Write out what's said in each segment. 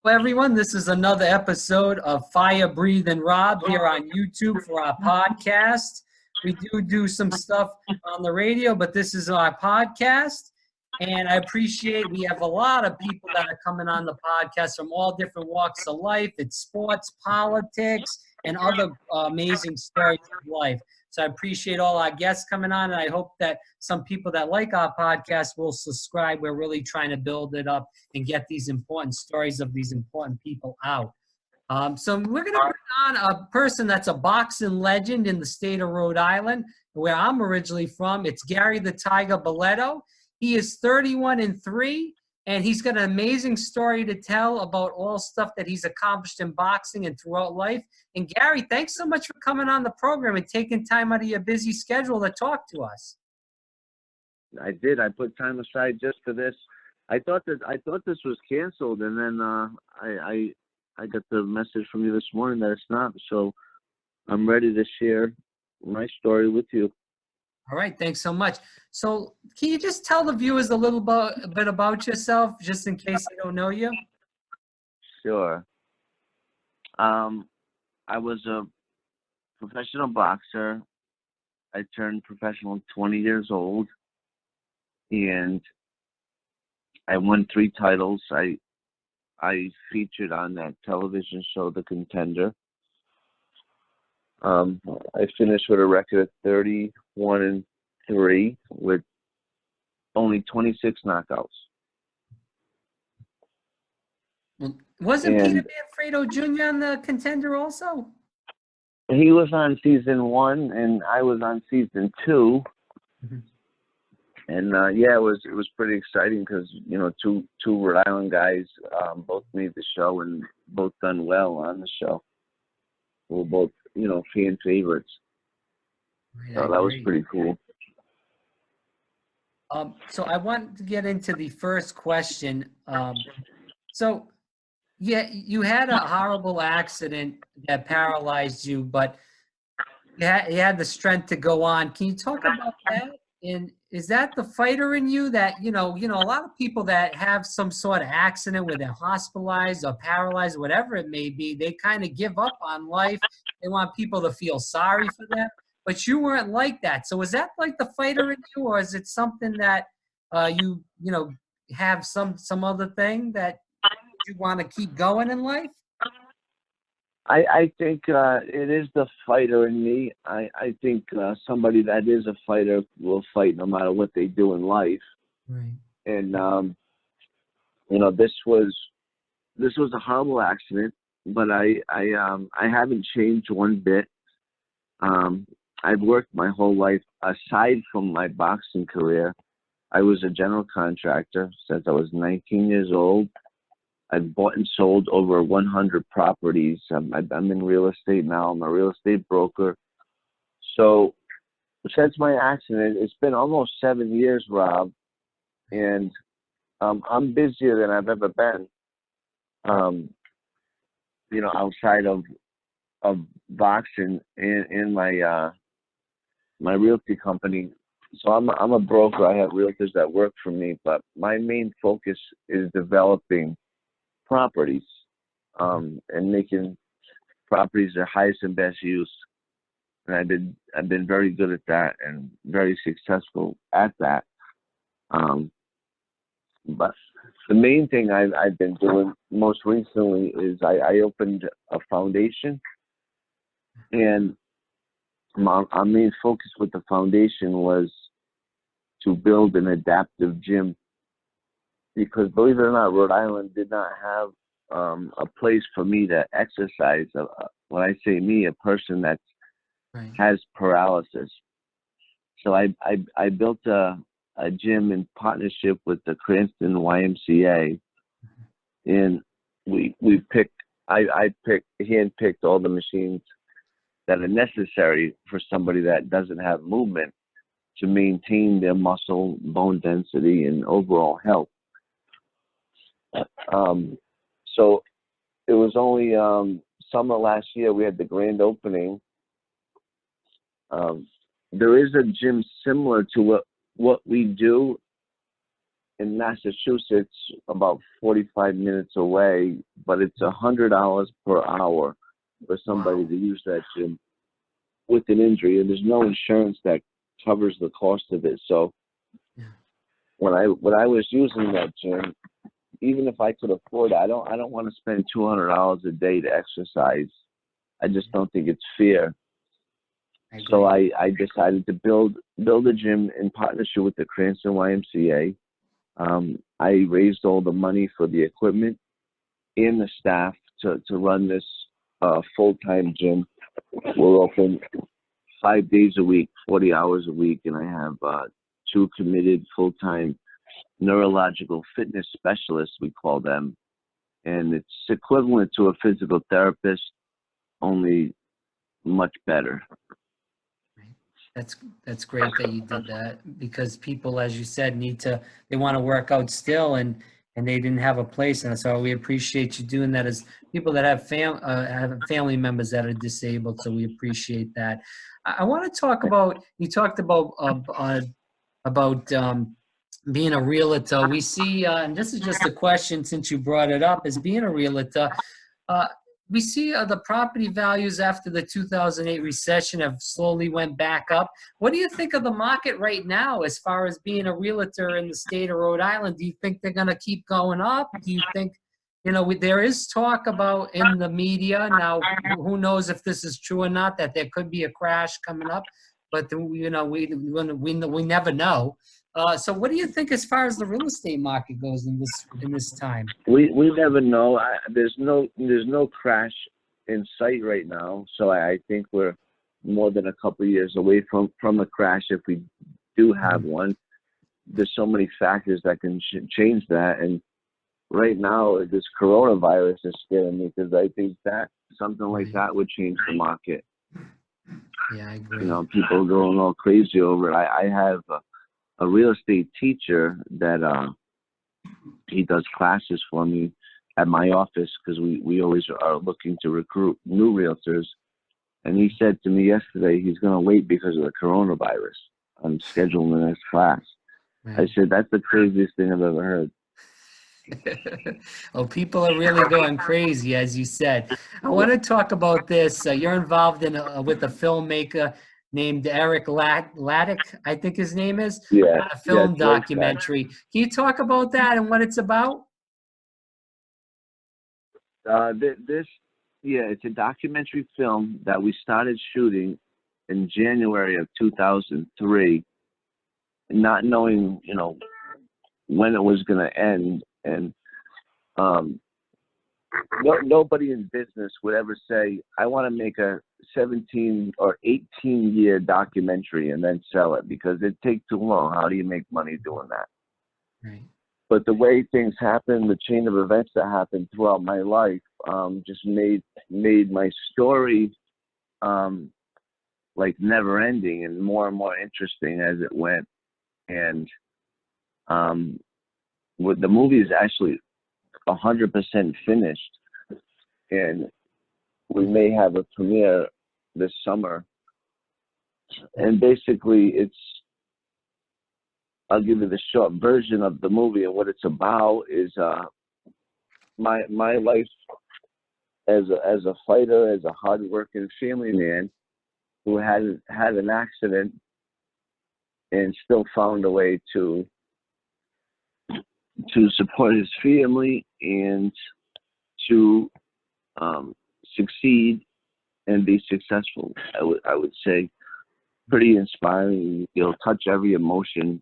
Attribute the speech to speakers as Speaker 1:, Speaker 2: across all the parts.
Speaker 1: Hello, everyone. This is another episode of Fire Breathing Rob here on YouTube for our podcast. We do some stuff on the radio, but this is our podcast. And I appreciate we have a lot of people that are coming on the podcast from all different walks of life. It's sports, politics, and other amazing stories of life. So I appreciate all our guests coming on, and I hope that some people that like our podcast will subscribe. We're really trying to build it up and get these important stories of these important people out. So we're going to bring on a person that's a boxing legend in the state of Rhode Island, where I'm originally from. It's Gary the Tiger Balletto. He is 31-3, and he's got an amazing story to tell about all stuff that he's accomplished in boxing and throughout life. And Gary, thanks so much for coming on the program and taking time out of your busy schedule to talk to us.
Speaker 2: I did. I put time aside just for this. I thought this was canceled, and then I got the message from you this morning that it's not. So I'm ready to share my story with you.
Speaker 1: All right, thanks so much. So can you just tell the viewers a bit about yourself, just in case they don't know you?
Speaker 2: Sure. I was a professional boxer. I turned professional at 20 years old, and I won 3 titles. I featured on that television show, The Contender. I finished with a record of 31-3 with only 26 knockouts.
Speaker 1: Well, wasn't Peter Manfredo Jr. on The Contender also?
Speaker 2: He was on season 1, and I was on season 2. Mm-hmm. And yeah, it was pretty exciting because two Rhode Island guys both made the show and both done well on the show. We were both fan favorites.
Speaker 1: Right,
Speaker 2: so that was pretty cool.
Speaker 1: So I want to get into the first question. So yeah, you had a horrible accident that paralyzed you, but you had the strength to go on. Can you talk about that? And is that the fighter in you that, a lot of people that have some sort of accident where they're hospitalized or paralyzed, whatever it may be, they kind of give up on life. They want people to feel sorry for them. But you weren't like that. So is that like the fighter in you, or is it something that you have some other thing that you want to keep going in life?
Speaker 2: I think it is the fighter in me. I think somebody that is a fighter will fight no matter what they do in life.
Speaker 1: Right.
Speaker 2: And this was a horrible accident, but I haven't changed one bit. I've worked my whole life aside from my boxing career. I was a general contractor since I was 19 years old. I've bought and sold over 100 properties. I'm in real estate now. I'm a real estate broker. So since my accident, it's been almost 7 years, Rob, and I'm busier than I've ever been. Outside of boxing and my realty company. So I'm a broker. I have realtors that work for me, but my main focus is developing properties and making properties their highest and best use. And I've been very good at that and very successful at that. But the main thing I've been doing most recently is I opened a foundation, and our main focus with the foundation was to build an adaptive gym, because believe it or not, Rhode Island did not have a place for me to exercise. When I say me, a person that has paralysis. So I built a gym in partnership with the Cranston YMCA, and I handpicked all the machines that are necessary for somebody that doesn't have movement to maintain their muscle, bone density, and overall health. So it was only summer last year we had the grand opening. There is a gym similar to what we do in Massachusetts, about 45 minutes away, but it's $100 per hour for somebody to use that gym with an injury, and there's no insurance that covers the cost of it. So when I was using that gym, even if I could afford it, I don't want to spend $200 a day to exercise. I just don't think it's fair. So I decided to build a gym in partnership with the Cranston YMCA. I raised all the money for the equipment and the staff to run this full-time gym. We're open 5 days a week, 40 hours a week, and I have 2 committed full-time neurological fitness specialists, we call them. And it's equivalent to a physical therapist, only much better.
Speaker 1: That's great that you did that, because people, as you said, they want to work out still, and they didn't have a place. And so we appreciate you doing that as people that have family members that are disabled. So we appreciate that. I want to talk about, you talked about being a realtor. We see, and this is just a question since you brought it up, as being a realtor, we see the property values after the 2008 recession have slowly went back up. What do you think of the market right now as far as being a realtor in the state of Rhode Island? Do you think they're going to keep going up? Do you think, there is talk about in the media now, who knows if this is true or not, that there could be a crash coming up, but we never know. So what do you think as far as the real estate market goes in this time?
Speaker 2: We never know. There's no crash in sight right now. So I think we're more than a couple of years away from a crash if we do have one. There's so many factors that can change that. And right now, this coronavirus is scaring me, because I think that something like that would change the market.
Speaker 1: Yeah, I agree.
Speaker 2: People going all crazy over it. I have a real estate teacher that he does classes for me at my office, because we always are looking to recruit new realtors. And he said to me yesterday he's going to wait because of the coronavirus on scheduling the next class. Right. I said, that's the craziest thing I've ever heard.
Speaker 1: Well, people are really going crazy, as you said. I want to talk about this. You're involved with a filmmaker named Eric Laddick, I think his name is, a film documentary. Can you talk about that and what it's about?
Speaker 2: It's a documentary film that we started shooting in January of 2003, not knowing, when it was going to end. And nobody in business would ever say, I want to make a 17 or 18-year documentary and then sell it, because it takes too long. How do you make money doing that?
Speaker 1: Right.
Speaker 2: But the way things happen, the chain of events that happened throughout my life, just made my story like never ending and more interesting as it went. And the movie is actually 100% finished, and we may have a premiere this summer. And basically, I'll give you the short version of the movie, and what it's about is my life as a fighter, as a hardworking family man who had an accident and still found a way to support his family and to succeed and be successful. I would say pretty inspiring. It'll touch every emotion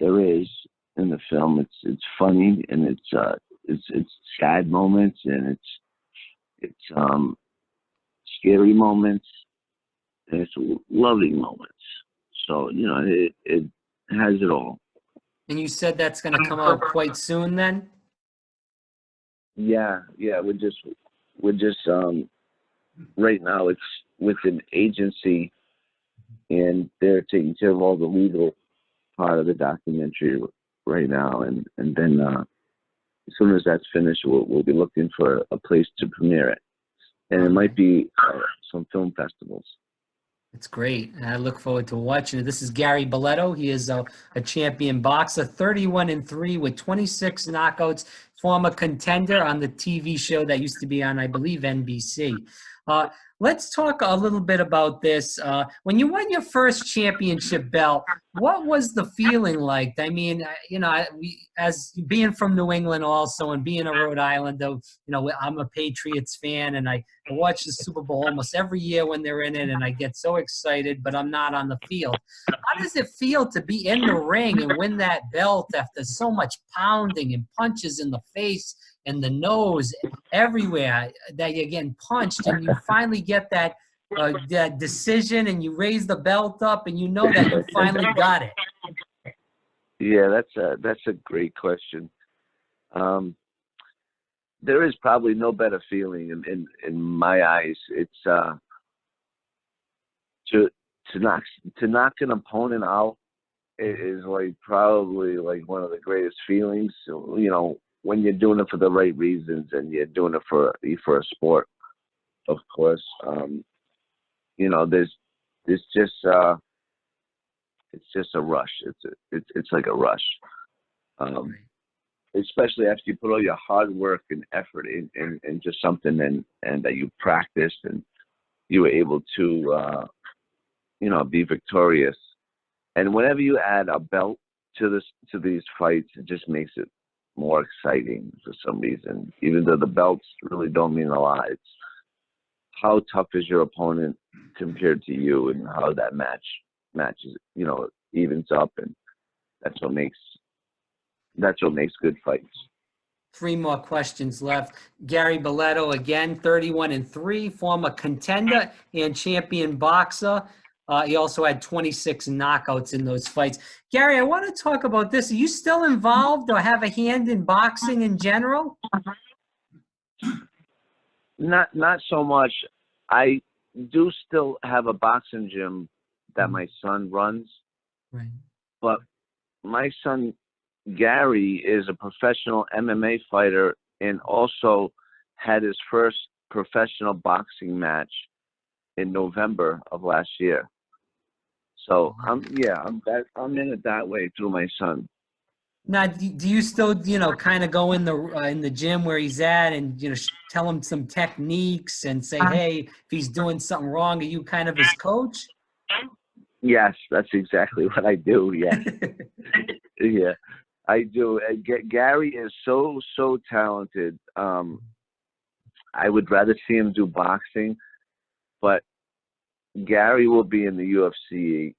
Speaker 2: there is in the film. It's funny, and it's sad moments, and it's scary moments, and it's loving moments. So it has it all.
Speaker 1: And you said that's going to come out quite soon, then?
Speaker 2: Yeah. We're just right now it's with an agency, and they're taking care of all the legal part of the documentary right now, and then as soon as that's finished, we'll be looking for a place to premiere it, and it might be some film festivals.
Speaker 1: It's great. And I look forward to watching it. This is Gary Balletto. He is a champion boxer, 31-3 with 26 knockouts former Contender on the TV show that used to be on, I believe, NBC. Let's talk a little bit about this. When you won your first championship belt, what was the feeling like? I mean, as being from New England also and being a Rhode Islander, I'm a Patriots fan, and I watch the Super Bowl almost every year when they're in it, and I get so excited, but I'm not on the field. How does it feel to be in the ring and win that belt after so much pounding and punches in the face and the nose, everywhere that you're getting punched, and you finally get that decision, and you raise the belt up, and you know that you finally got it?
Speaker 2: Yeah, that's a great question. There is probably no better feeling in my eyes. It's to knock an opponent out is like probably like one of the greatest feelings. When you're doing it for the right reasons and you're doing it for a sport, of course. There's just it's just a rush. It's like a rush, especially after you put all your hard work and effort in just something and that you practiced and you were able to be victorious. And whenever you add a belt to these fights, it just makes it more exciting for some reason, even though the belts really don't mean a lot. It's how tough is your opponent compared to you, and how that matches, evens up, and that's what makes good fights.
Speaker 1: 3 more questions left. Gary Balletto, again, 31-3, former Contender and champion boxer. He also had 26 knockouts in those fights. Gary, I want to talk about this. Are you still involved or have a hand in boxing in general?
Speaker 2: Not so much. I do still have a boxing gym that my son runs.
Speaker 1: Right.
Speaker 2: But my son, Gary, is a professional MMA fighter and also had his first professional boxing match in November of last year. So I'm in it that way through my son.
Speaker 1: Now, do you still, kind of go in the gym where he's at and, tell him some techniques and say, hey, if he's doing something wrong, are you kind of his coach?
Speaker 2: Yes, that's exactly what I do. Yeah. Yeah, I do. Gary is so talented. I would rather see him do boxing, but Gary will be in the UFC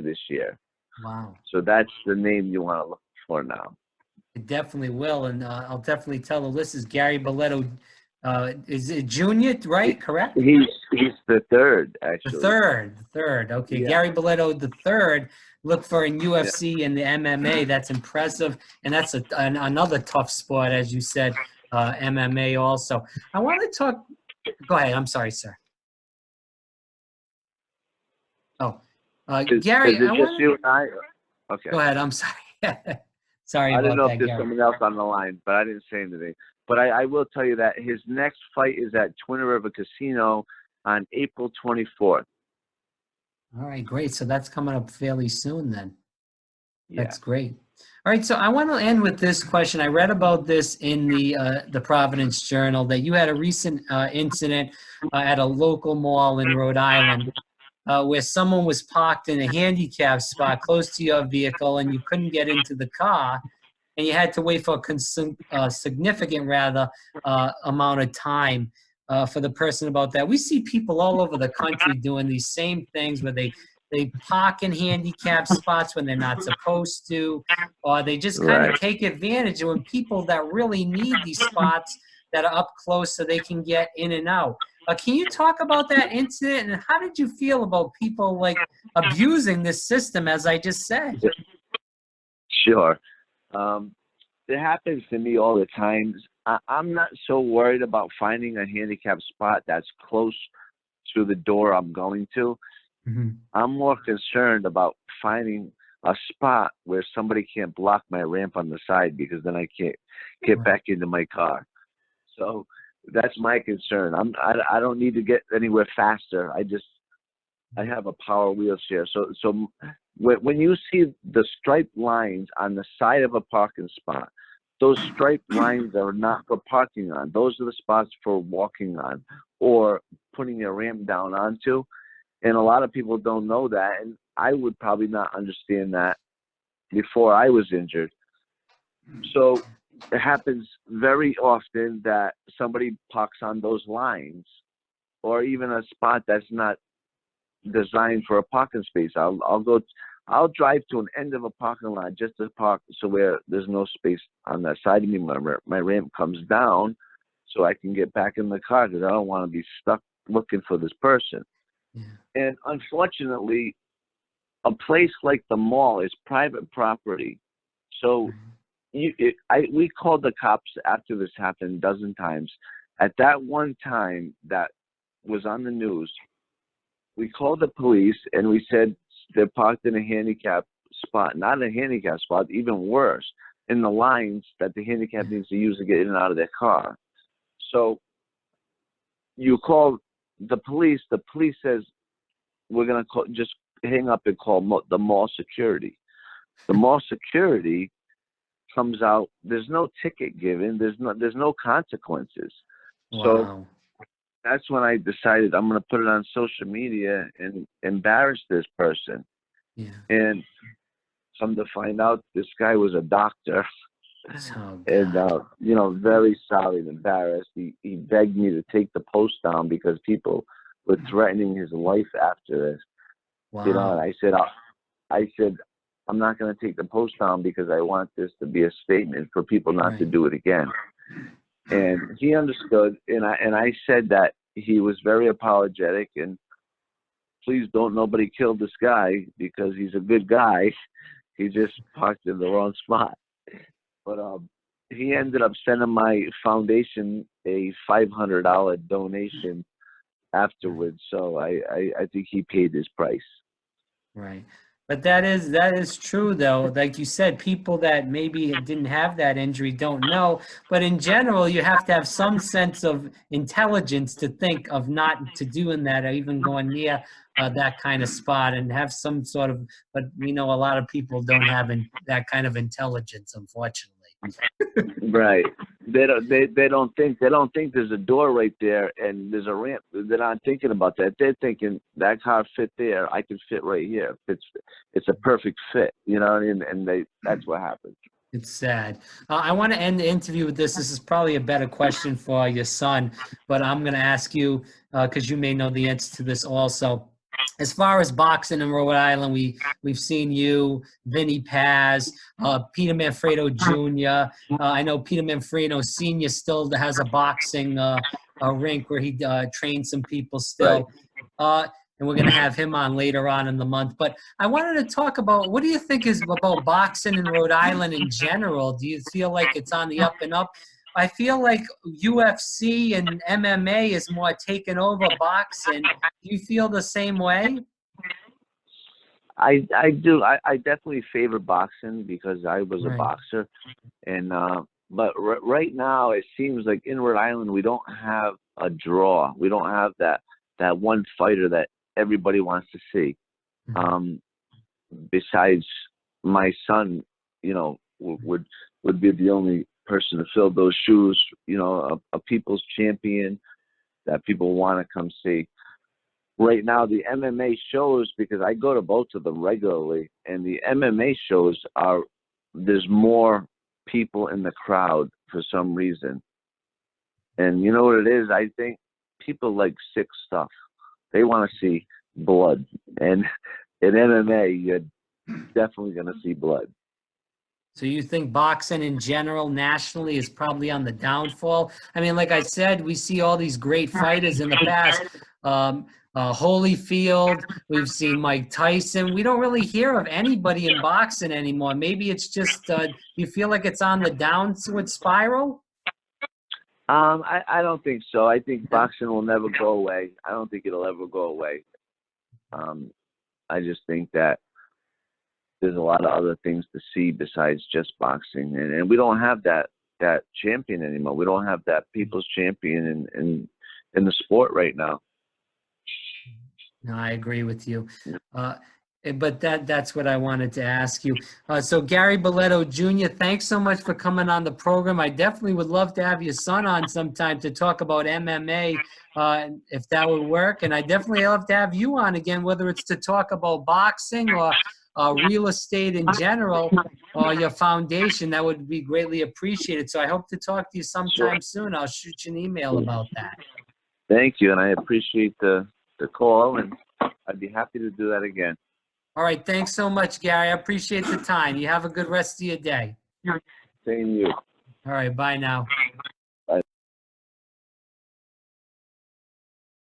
Speaker 2: this year.
Speaker 1: Wow.
Speaker 2: So that's the name you want to look for now.
Speaker 1: It definitely will, and I'll definitely tell the listeners. Gary Balletto, is it junior, right? Correct?
Speaker 2: He's the third, actually.
Speaker 1: The third. Okay, yeah. Gary Balletto, the third. Look for in UFC and the MMA. That's impressive, and that's another tough sport, as you said, MMA also. I want to talk. Go ahead. I'm sorry, sir. Oh. Gary,
Speaker 2: is it just you and I? Okay.
Speaker 1: Go ahead. I'm sorry. Sorry about that,
Speaker 2: I don't know if there's
Speaker 1: Gary.
Speaker 2: someone else on the line, but I didn't say anything. But I will tell you that his next fight is at Twin River Casino on April 24th.
Speaker 1: All right, great. So that's coming up fairly soon then. Yeah. That's great. All right, so I want to end with this question. I read about this in the Providence Journal, that you had a recent incident at a local mall in Rhode Island where someone was parked in a handicap spot close to your vehicle and you couldn't get into the car, and you had to wait for a significant amount of time for the person about that. We see people all over the country doing these same things where they park in handicap spots when they're not supposed to, or they just kind of take advantage of when people that really need these spots that are up close so they can get in and out. Can you talk about that incident, and how did you feel about people like abusing this system, as I just said?
Speaker 2: Sure. It happens to me all the time. I'm not so worried about finding a handicap spot that's close to the door I'm going to. Mm-hmm. I'm more concerned about finding a spot where somebody can't block my ramp on the side, because then I can't get back into my car. So that's my concern. I don't need to get anywhere faster. I have a power wheelchair. So when you see the striped lines on the side of a parking spot, those striped lines are not for parking on. Those are the spots for walking on or putting your ramp down onto. And a lot of people don't know that. And I would probably not understand that before I was injured. So it happens very often that somebody parks on those lines or even a spot that's not designed for a parking space. I'll drive to an end of a parking lot just to park so where there's no space on that side of me. My ramp comes down so I can get back in the car because I don't want to be stuck looking for this person.
Speaker 1: Yeah.
Speaker 2: And unfortunately, a place like the mall is private property. So we called the cops after this happened a dozen times. At that one time that was on the news, we called the police and we said they're parked in a handicap spot, not a handicap spot, even worse, in the lines that the handicap needs to use to get in and out of their car. So you call the police says, we're going to just hang up and call the mall security. The mall security comes out, there's no ticket given, there's no consequences.
Speaker 1: Wow.
Speaker 2: So that's when I decided I'm going to put it on social media and embarrass this person.
Speaker 1: Yeah.
Speaker 2: And come to find out, this guy was a doctor.
Speaker 1: Oh,
Speaker 2: and, very sorry and embarrassed. He begged me to take the post down because people were threatening his life after this.
Speaker 1: Wow.
Speaker 2: And I said, I'm not going to take the post down because I want this to be a statement for people not to do it again. And he understood, and I said that he was very apologetic, and please don't nobody kill this guy because he's a good guy. He just parked in the wrong spot. But he ended up sending my foundation a $500 donation afterwards, so I think he paid his price.
Speaker 1: Right. But that is true, though. Like you said, people that maybe didn't have that injury don't know. But in general, you have to have some sense of intelligence to think of not to doing that or even going near that kind of spot and have some sort of. But we know a lot of people don't have that kind of intelligence, unfortunately.
Speaker 2: Right. They don't think there's a door right there and there's a ramp. They're not thinking about that. They're thinking that car fit there. I can fit right here. It's a perfect fit. You know what I mean? And that's what happens.
Speaker 1: It's sad. I want to end the interview with this. This is probably a better question for your son, but I'm going to ask you because you may know the answer to this also. As far as boxing in Rhode Island, we've seen you, Vinny Paz, Peter Manfredo Jr. I know Peter Manfredo Sr. still has a boxing rink where he trains some people still. Right. And we're going to have him on later on in the month. But I wanted to talk about, what do you think is about boxing in Rhode Island in general? Do you feel like it's on the up and up? I feel like UFC and MMA is more taking over boxing. Do you feel the same way?
Speaker 2: I do. I definitely favor boxing because I was a boxer. And but right now it seems like in Rhode Island we don't have a draw. We don't have that one fighter that everybody wants to see. Besides my son, would be the only person to fill those shoes, a people's champion that people want to come see. Right now, the MMA shows, because I go to both of them regularly, and the MMA shows there's more people in the crowd for some reason. And you know what it is? I think people like sick stuff. They want to see blood. And in MMA, you're definitely going to see blood.
Speaker 1: So you think boxing in general, nationally, is probably on the downfall? I mean, like I said, we see all these great fighters in the past. Holyfield, we've seen Mike Tyson. We don't really hear of anybody in boxing anymore. Maybe it's just, you feel like it's on the downward spiral?
Speaker 2: I don't think so. I think boxing will never go away. I don't think it'll ever go away. I just think that there's a lot of other things to see besides just boxing, and we don't have that champion anymore. We don't have that people's champion in the sport right now.
Speaker 1: No, I agree with you. But that's what I wanted to ask you. So Gary Balletto Jr., thanks so much for coming on the program. I definitely would love to have your son on sometime to talk about MMA, if that would work. And I definitely love to have you on again, whether it's to talk about boxing or real estate in general or your foundation. That would be greatly appreciated. So I hope to talk to you sometime soon. I'll shoot you an email about that.
Speaker 2: Thank you, and I appreciate the call, and I'd be happy to do that again.
Speaker 1: All right. Thanks so much, Gary. I appreciate the time. You have a good rest of your day.
Speaker 2: Same to you.
Speaker 1: All right. Bye now.